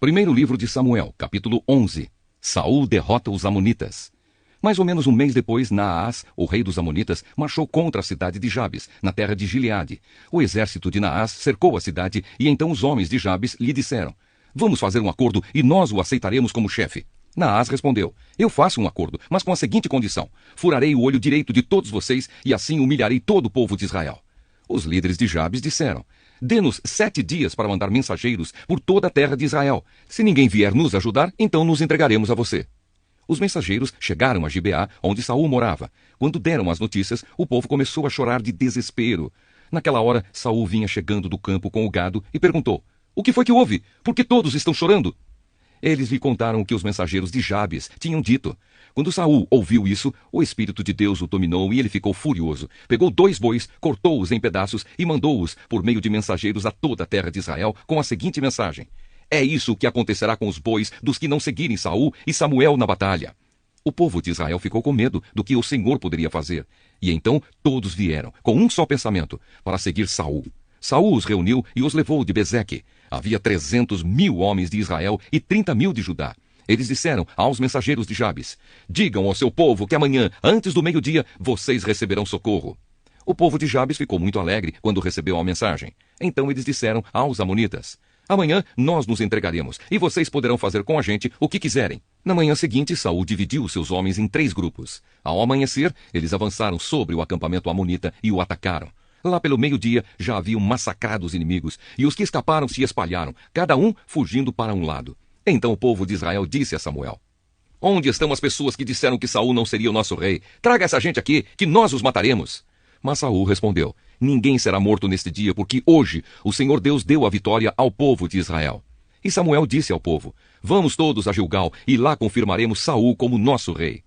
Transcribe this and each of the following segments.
Primeiro livro de Samuel, capítulo 11. Saul derrota os amonitas. Mais ou menos um mês depois, Naás, o rei dos amonitas, marchou contra a cidade de Jabes, na terra de Gileade. O exército de Naás cercou a cidade e então os homens de Jabes lhe disseram: "Vamos fazer um acordo e nós o aceitaremos como chefe." Naás respondeu: "Eu faço um acordo, mas com a seguinte condição: furarei o olho direito de todos vocês e assim humilharei todo o povo de Israel." Os líderes de Jabes disseram: "Dê-nos 7 dias para mandar mensageiros por toda a terra de Israel. Se ninguém vier nos ajudar, então nos entregaremos a você." Os mensageiros chegaram a Gibeá, onde Saul morava. Quando deram as notícias, o povo começou a chorar de desespero. Naquela hora, Saul vinha chegando do campo com o gado e perguntou: "O que foi que houve? Por que todos estão chorando?" Eles lhe contaram o que os mensageiros de Jabes tinham dito. Quando Saul ouviu isso, o Espírito de Deus o dominou e ele ficou furioso. Pegou 2 bois, cortou-os em pedaços e mandou-os por meio de mensageiros a toda a terra de Israel com a seguinte mensagem: "É isso que acontecerá com os bois dos que não seguirem Saul e Samuel na batalha." O povo de Israel ficou com medo do que o Senhor poderia fazer. E então todos vieram, com um só pensamento, para seguir Saul. Saul os reuniu e os levou de Bezeque. Havia 300.000 homens de Israel e 30.000 de Judá. Eles disseram aos mensageiros de Jabes: "Digam ao seu povo que amanhã, antes do meio-dia, vocês receberão socorro." O povo de Jabes ficou muito alegre quando recebeu a mensagem. Então eles disseram aos amonitas: "Amanhã nós nos entregaremos, e vocês poderão fazer com a gente o que quiserem." Na manhã seguinte, Saul dividiu seus homens em 3 grupos. Ao amanhecer, eles avançaram sobre o acampamento amonita e o atacaram. Lá pelo meio-dia já haviam massacrado os inimigos, e os que escaparam se espalharam, cada um fugindo para um lado. Então o povo de Israel disse a Samuel: "Onde estão as pessoas que disseram que Saul não seria o nosso rei? Traga essa gente aqui, que nós os mataremos." Mas Saul respondeu: "Ninguém será morto neste dia, porque hoje o Senhor Deus deu a vitória ao povo de Israel." E Samuel disse ao povo: "Vamos todos a Gilgal, e lá confirmaremos Saul como nosso rei."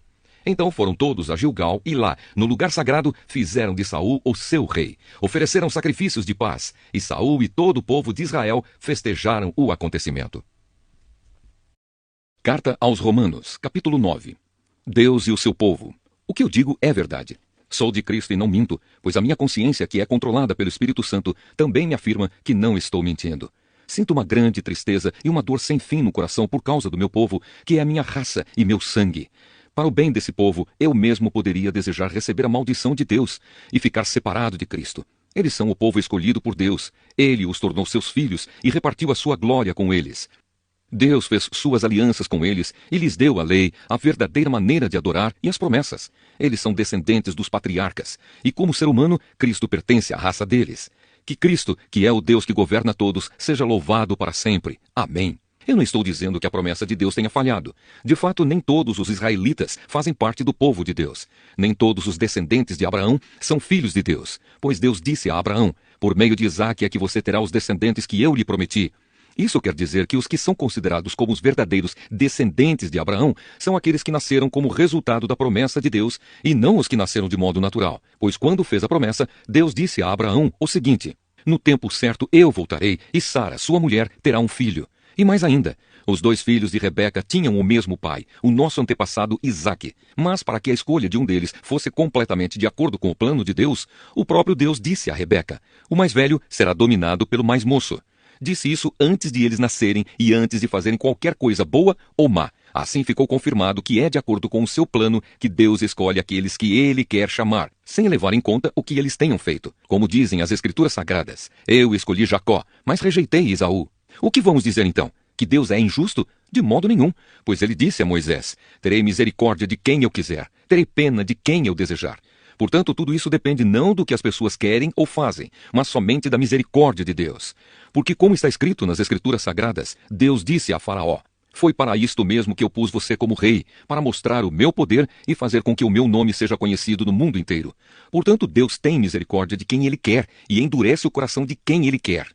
Então foram todos a Gilgal, e lá, no lugar sagrado, fizeram de Saul o seu rei. Ofereceram sacrifícios de paz, e Saul e todo o povo de Israel festejaram o acontecimento. Carta aos Romanos, capítulo 9. Deus e o seu povo. O que eu digo é verdade. Sou de Cristo e não minto, pois a minha consciência, que é controlada pelo Espírito Santo, também me afirma que não estou mentindo. Sinto uma grande tristeza e uma dor sem fim no coração por causa do meu povo, que é a minha raça e meu sangue. Para o bem desse povo, eu mesmo poderia desejar receber a maldição de Deus e ficar separado de Cristo. Eles são o povo escolhido por Deus. Ele os tornou seus filhos e repartiu a sua glória com eles. Deus fez suas alianças com eles e lhes deu a lei, a verdadeira maneira de adorar e as promessas. Eles são descendentes dos patriarcas, e como ser humano, Cristo pertence à raça deles. Que Cristo, que é o Deus que governa todos, seja louvado para sempre. Amém. Eu não estou dizendo que a promessa de Deus tenha falhado. De fato, nem todos os israelitas fazem parte do povo de Deus. Nem todos os descendentes de Abraão são filhos de Deus. Pois Deus disse a Abraão: "Por meio de Isaque é que você terá os descendentes que eu lhe prometi." Isso quer dizer que os que são considerados como os verdadeiros descendentes de Abraão são aqueles que nasceram como resultado da promessa de Deus e não os que nasceram de modo natural. Pois quando fez a promessa, Deus disse a Abraão o seguinte: "No tempo certo eu voltarei e Sara, sua mulher, terá um filho." E mais ainda, os 2 filhos de Rebeca tinham o mesmo pai, o nosso antepassado Isaque. Mas para que a escolha de um deles fosse completamente de acordo com o plano de Deus, o próprio Deus disse a Rebeca: "O mais velho será dominado pelo mais moço." Disse isso antes de eles nascerem e antes de fazerem qualquer coisa boa ou má. Assim ficou confirmado que é de acordo com o seu plano que Deus escolhe aqueles que ele quer chamar, sem levar em conta o que eles tenham feito. Como dizem as Escrituras Sagradas: "Eu escolhi Jacó, mas rejeitei Esaú." O que vamos dizer então? Que Deus é injusto? De modo nenhum, pois ele disse a Moisés: "Terei misericórdia de quem eu quiser, terei pena de quem eu desejar." Portanto, tudo isso depende não do que as pessoas querem ou fazem, mas somente da misericórdia de Deus. Porque, como está escrito nas Escrituras Sagradas, Deus disse a Faraó: "Foi para isto mesmo que eu pus você como rei, para mostrar o meu poder e fazer com que o meu nome seja conhecido no mundo inteiro." Portanto, Deus tem misericórdia de quem ele quer e endurece o coração de quem ele quer.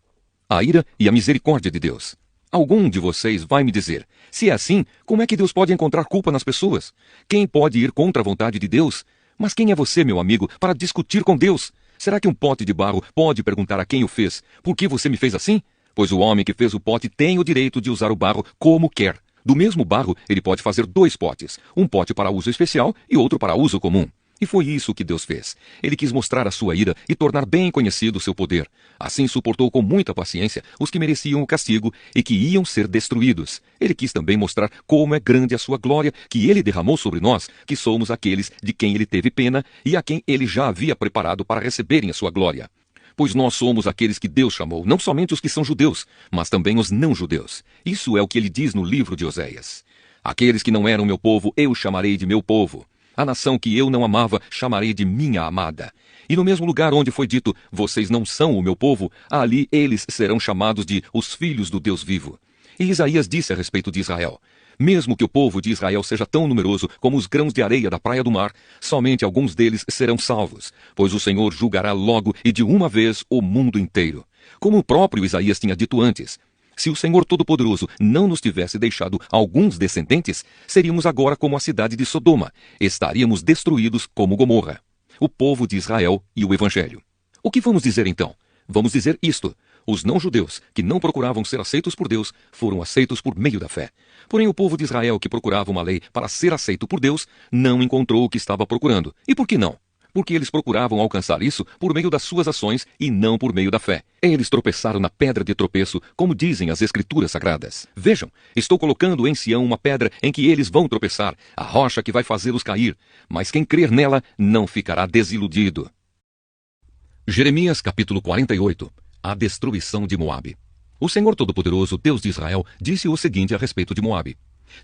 A ira e a misericórdia de Deus. Algum de vocês vai me dizer: se é assim, como é que Deus pode encontrar culpa nas pessoas? Quem pode ir contra a vontade de Deus? Mas quem é você, meu amigo, para discutir com Deus? Será que um pote de barro pode perguntar a quem o fez: "Por que você me fez assim?" Pois o homem que fez o pote tem o direito de usar o barro como quer. Do mesmo barro, ele pode fazer 2 potes, um pote para uso especial e outro para uso comum. E foi isso que Deus fez. Ele quis mostrar a sua ira e tornar bem conhecido o seu poder. Assim suportou com muita paciência os que mereciam o castigo e que iam ser destruídos. Ele quis também mostrar como é grande a sua glória que ele derramou sobre nós, que somos aqueles de quem ele teve pena e a quem ele já havia preparado para receberem a sua glória. Pois nós somos aqueles que Deus chamou, não somente os que são judeus, mas também os não-judeus. Isso é o que ele diz no livro de Oséias. Aqueles que não eram meu povo, eu chamarei de meu povo. A nação que eu não amava, chamarei de minha amada. E no mesmo lugar onde foi dito, vocês não são o meu povo, ali eles serão chamados de os filhos do Deus vivo. E Isaías disse a respeito de Israel, mesmo que o povo de Israel seja tão numeroso como os grãos de areia da praia do mar, somente alguns deles serão salvos, pois o Senhor julgará logo e de uma vez o mundo inteiro. Como o próprio Isaías tinha dito antes, se o Senhor Todo-Poderoso não nos tivesse deixado alguns descendentes, seríamos agora como a cidade de Sodoma, estaríamos destruídos como Gomorra. O povo de Israel e o Evangelho. O que vamos dizer então? Vamos dizer isto. Os não-judeus, que não procuravam ser aceitos por Deus, foram aceitos por meio da fé. Porém, o povo de Israel, que procurava uma lei para ser aceito por Deus, não encontrou o que estava procurando. E por que não? Porque eles procuravam alcançar isso por meio das suas ações e não por meio da fé. Eles tropeçaram na pedra de tropeço, como dizem as Escrituras Sagradas. Vejam, estou colocando em Sião uma pedra em que eles vão tropeçar, a rocha que vai fazê-los cair. Mas quem crer nela não ficará desiludido. Jeremias capítulo 48. A destruição de Moabe. O Senhor Todo-Poderoso, Deus de Israel, disse o seguinte a respeito de Moabe.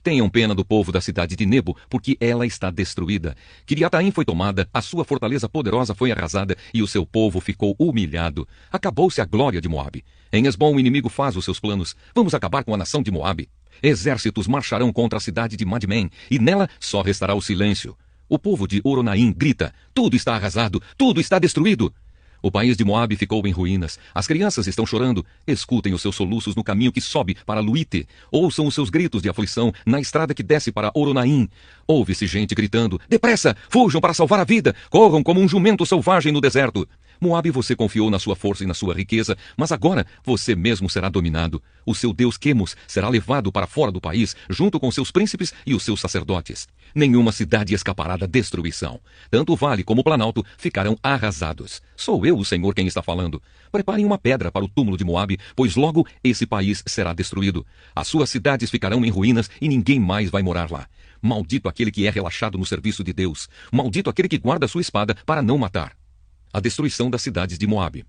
Tenham pena do povo da cidade de Nebo, porque ela está destruída. Quiriataim foi tomada, a sua fortaleza poderosa foi arrasada, e o seu povo ficou humilhado. Acabou-se a glória de Moabe. Em Esbom o inimigo faz os seus planos. Vamos acabar com a nação de Moabe. Exércitos marcharão contra a cidade de Madmen, e nela só restará o silêncio. O povo de Oronaim grita, tudo está arrasado, tudo está destruído. O país de Moabe ficou em ruínas. As crianças estão chorando. Escutem os seus soluços no caminho que sobe para Luíte. Ouçam os seus gritos de aflição na estrada que desce para Oronaim. Ouve-se gente gritando, depressa, fujam para salvar a vida. Corram como um jumento selvagem no deserto. Moabe, você confiou na sua força e na sua riqueza, mas agora você mesmo será dominado. O seu deus Quemos será levado para fora do país, junto com seus príncipes e os seus sacerdotes. Nenhuma cidade escapará da destruição. Tanto o vale como o planalto ficarão arrasados. Sou eu, o Senhor, quem está falando. Preparem uma pedra para o túmulo de Moabe, pois logo esse país será destruído. As suas cidades ficarão em ruínas e ninguém mais vai morar lá. Maldito aquele que é relaxado no serviço de Deus. Maldito aquele que guarda a sua espada para não matar. A destruição das cidades de Moabe.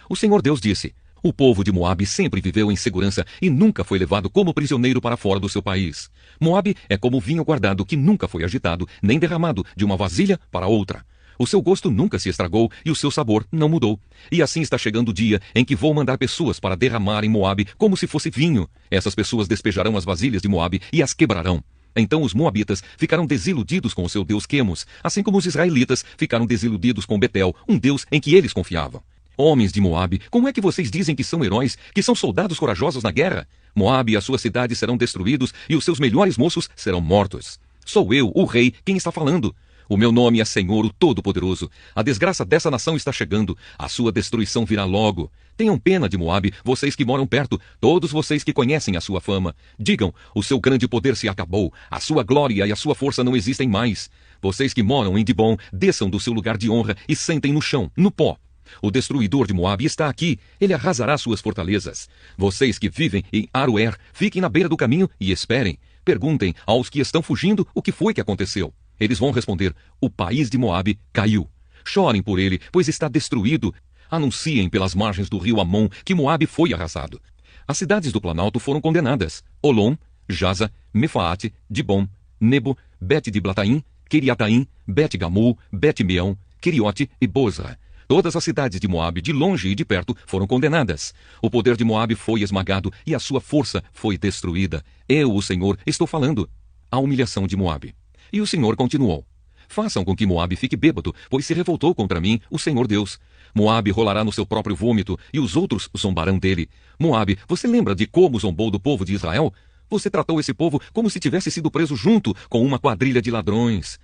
O Senhor Deus disse, o povo de Moabe sempre viveu em segurança e nunca foi levado como prisioneiro para fora do seu país. Moabe é como vinho guardado que nunca foi agitado, nem derramado de uma vasilha para outra. O seu gosto nunca se estragou e o seu sabor não mudou. E assim está chegando o dia em que vou mandar pessoas para derramar em Moabe como se fosse vinho. Essas pessoas despejarão as vasilhas de Moabe e as quebrarão. Então os moabitas ficaram desiludidos com o seu deus Quemos, assim como os israelitas ficaram desiludidos com Betel, um deus em que eles confiavam. Homens de Moabe, como é que vocês dizem que são heróis, que são soldados corajosos na guerra? Moabe e as suas cidades serão destruídos e os seus melhores moços serão mortos. Sou eu, o rei, quem está falando. O meu nome é Senhor, o Todo-Poderoso. A desgraça dessa nação está chegando. A sua destruição virá logo. Tenham pena de Moabe, vocês que moram perto, todos vocês que conhecem a sua fama. Digam, o seu grande poder se acabou. A sua glória e a sua força não existem mais. Vocês que moram em Dibom, desçam do seu lugar de honra e sentem no chão, no pó. O destruidor de Moabe está aqui. Ele arrasará suas fortalezas. Vocês que vivem em Aroer, fiquem na beira do caminho e esperem. Perguntem aos que estão fugindo o que foi que aconteceu. Eles vão responder, o país de Moabe caiu. Chorem por ele, pois está destruído. Anunciem pelas margens do rio Amon que Moabe foi arrasado. As cidades do Planalto foram condenadas. Olom, Jaza, Mefaate, Dibom, Nebo, Bet-Diblataim, Quiriataim, Bet-Gamul, Bet-Meão, Queriote e Bozra. Todas as cidades de Moabe, de longe e de perto, foram condenadas. O poder de Moabe foi esmagado e a sua força foi destruída. Eu, o Senhor, estou falando. A humilhação de Moabe. E o Senhor continuou. Façam com que Moabe fique bêbado, pois se revoltou contra mim, o Senhor Deus. Moabe rolará no seu próprio vômito, e os outros zombarão dele. Moabe, você lembra de como zombou do povo de Israel? Você tratou esse povo como se tivesse sido preso junto com uma quadrilha de ladrões.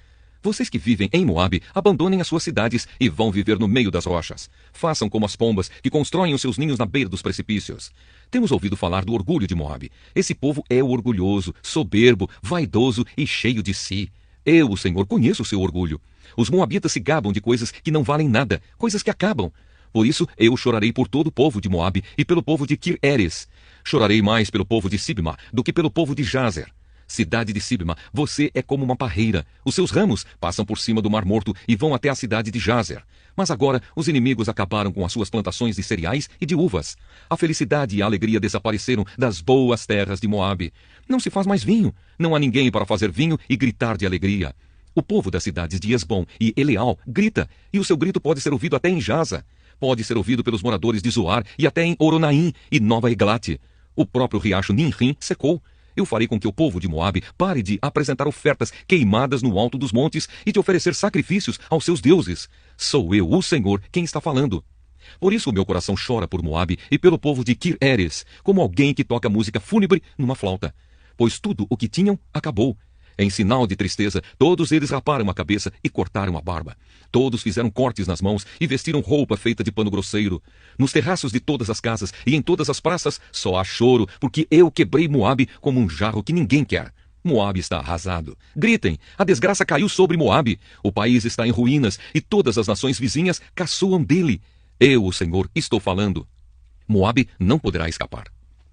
Vocês que vivem em Moabe, abandonem as suas cidades e vão viver no meio das rochas. Façam como as pombas que constroem os seus ninhos na beira dos precipícios. Temos ouvido falar do orgulho de Moabe. Esse povo é orgulhoso, soberbo, vaidoso e cheio de si. Eu, o Senhor, conheço o seu orgulho. Os moabitas se gabam de coisas que não valem nada, coisas que acabam. Por isso eu chorarei por todo o povo de Moabe e pelo povo de Kir-Eres. Chorarei mais pelo povo de Sibma do que pelo povo de Jazer. Cidade de Sibma, você é como uma parreira. Os seus ramos passam por cima do Mar Morto e vão até a cidade de Jazer. Mas agora os inimigos acabaram com as suas plantações de cereais e de uvas. A felicidade e a alegria desapareceram das boas terras de Moabe. Não se faz mais vinho. Não há ninguém para fazer vinho e gritar de alegria. O povo das cidades de Esbom e Eleal grita, e o seu grito pode ser ouvido até em Jaza. Pode ser ouvido pelos moradores de Zoar e até em Oronaim e Nova Eglate. O próprio riacho Ninrim secou. Eu farei com que o povo de Moabe pare de apresentar ofertas queimadas no alto dos montes e de oferecer sacrifícios aos seus deuses. Sou eu, o Senhor, quem está falando. Por isso o meu coração chora por Moabe e pelo povo de Kir-Eres, como alguém que toca música fúnebre numa flauta. Pois tudo o que tinham acabou. Em sinal de tristeza, todos eles raparam a cabeça e cortaram a barba. Todos fizeram cortes nas mãos e vestiram roupa feita de pano grosseiro. Nos terraços de todas as casas e em todas as praças só há choro, porque eu quebrei Moabe como um jarro que ninguém quer. Moabe está arrasado. Gritem, a desgraça caiu sobre Moabe. O país está em ruínas e todas as nações vizinhas caçoam dele. Eu, o Senhor, estou falando. Moabe não poderá escapar.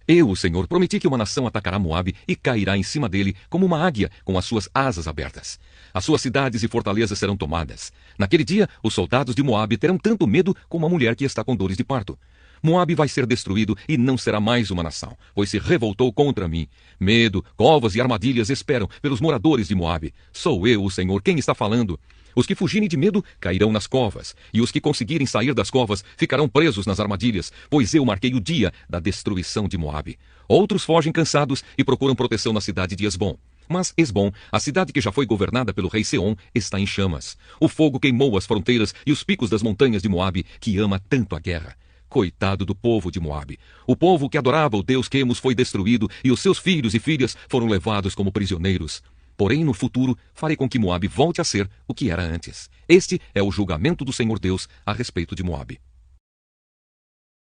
Eu, o Senhor, prometi que uma nação atacará Moabe e cairá em cima dele como uma águia com as suas asas abertas. As suas cidades e fortalezas serão tomadas. Naquele dia, os soldados de Moabe terão tanto medo como a mulher que está com dores de parto. Moabe vai ser destruído e não será mais uma nação, pois se revoltou contra mim. Medo, covas e armadilhas esperam pelos moradores de Moabe. Sou eu, o Senhor, quem está falando. Os que fugirem de medo cairão nas covas, e os que conseguirem sair das covas ficarão presos nas armadilhas, pois eu marquei o dia da destruição de Moabe. Outros fogem cansados e procuram proteção na cidade de Esbom. Mas Esbom, a cidade que já foi governada pelo rei Seom, está em chamas. O fogo queimou as fronteiras e os picos das montanhas de Moabe, que ama tanto a guerra. Coitado do povo de Moabe. O povo que adorava o Deus Quemos foi destruído e os seus filhos e filhas foram levados como prisioneiros. Porém, no futuro, farei com que Moabe volte a ser o que era antes. Este é o julgamento do Senhor Deus a respeito de Moabe.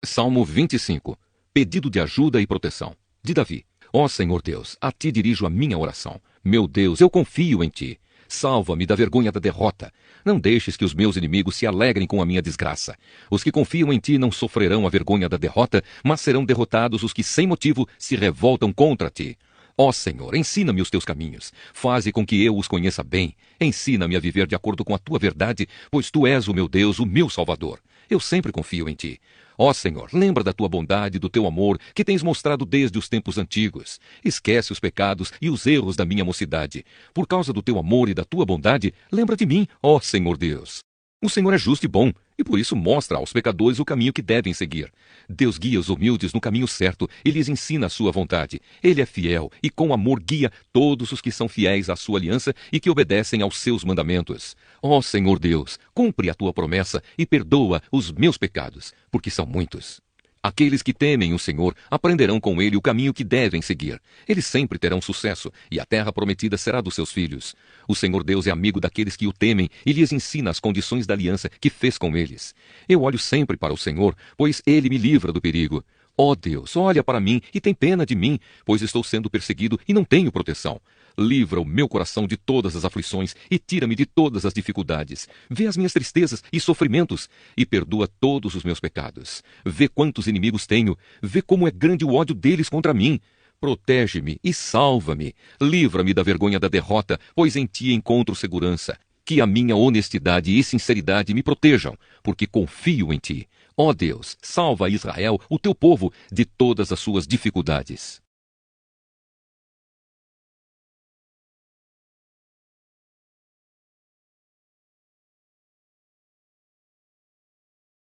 Salmo 25. Pedido de ajuda e proteção. De Davi. Ó Senhor Deus, a ti dirijo a minha oração. Meu Deus, eu confio em ti. Salva-me da vergonha da derrota. Não deixes que os meus inimigos se alegrem com a minha desgraça. Os que confiam em ti não sofrerão a vergonha da derrota, mas serão derrotados os que sem motivo se revoltam contra ti. Ó Senhor, ensina-me os teus caminhos. Faze com que eu os conheça bem. Ensina-me a viver de acordo com a tua verdade, pois tu és o meu Deus, o meu Salvador. Eu sempre confio em ti. Ó Senhor, lembra da tua bondade e do teu amor, que tens mostrado desde os tempos antigos. Esquece os pecados e os erros da minha mocidade. Por causa do teu amor e da tua bondade, lembra de mim, ó Senhor Deus. O Senhor é justo e bom, e por isso mostra aos pecadores o caminho que devem seguir. Deus guia os humildes no caminho certo e lhes ensina a sua vontade. Ele é fiel e com amor guia todos os que são fiéis à sua aliança e que obedecem aos seus mandamentos. Ó Senhor Deus, cumpre a tua promessa e perdoa os meus pecados, porque são muitos. Aqueles que temem o Senhor aprenderão com ele o caminho que devem seguir. Eles sempre terão sucesso, e a terra prometida será dos seus filhos. O Senhor Deus é amigo daqueles que o temem e lhes ensina as condições da aliança que fez com eles. Eu olho sempre para o Senhor, pois ele me livra do perigo. Ó Deus, olha para mim e tem pena de mim, pois estou sendo perseguido e não tenho proteção. Livra o meu coração de todas as aflições e tira-me de todas as dificuldades. Vê as minhas tristezas e sofrimentos e perdoa todos os meus pecados. Vê quantos inimigos tenho. Vê como é grande o ódio deles contra mim. Protege-me e salva-me. Livra-me da vergonha da derrota, pois em ti encontro segurança. Que a minha honestidade e sinceridade me protejam, porque confio em ti. Ó Deus, salva Israel, o teu povo, de todas as suas dificuldades.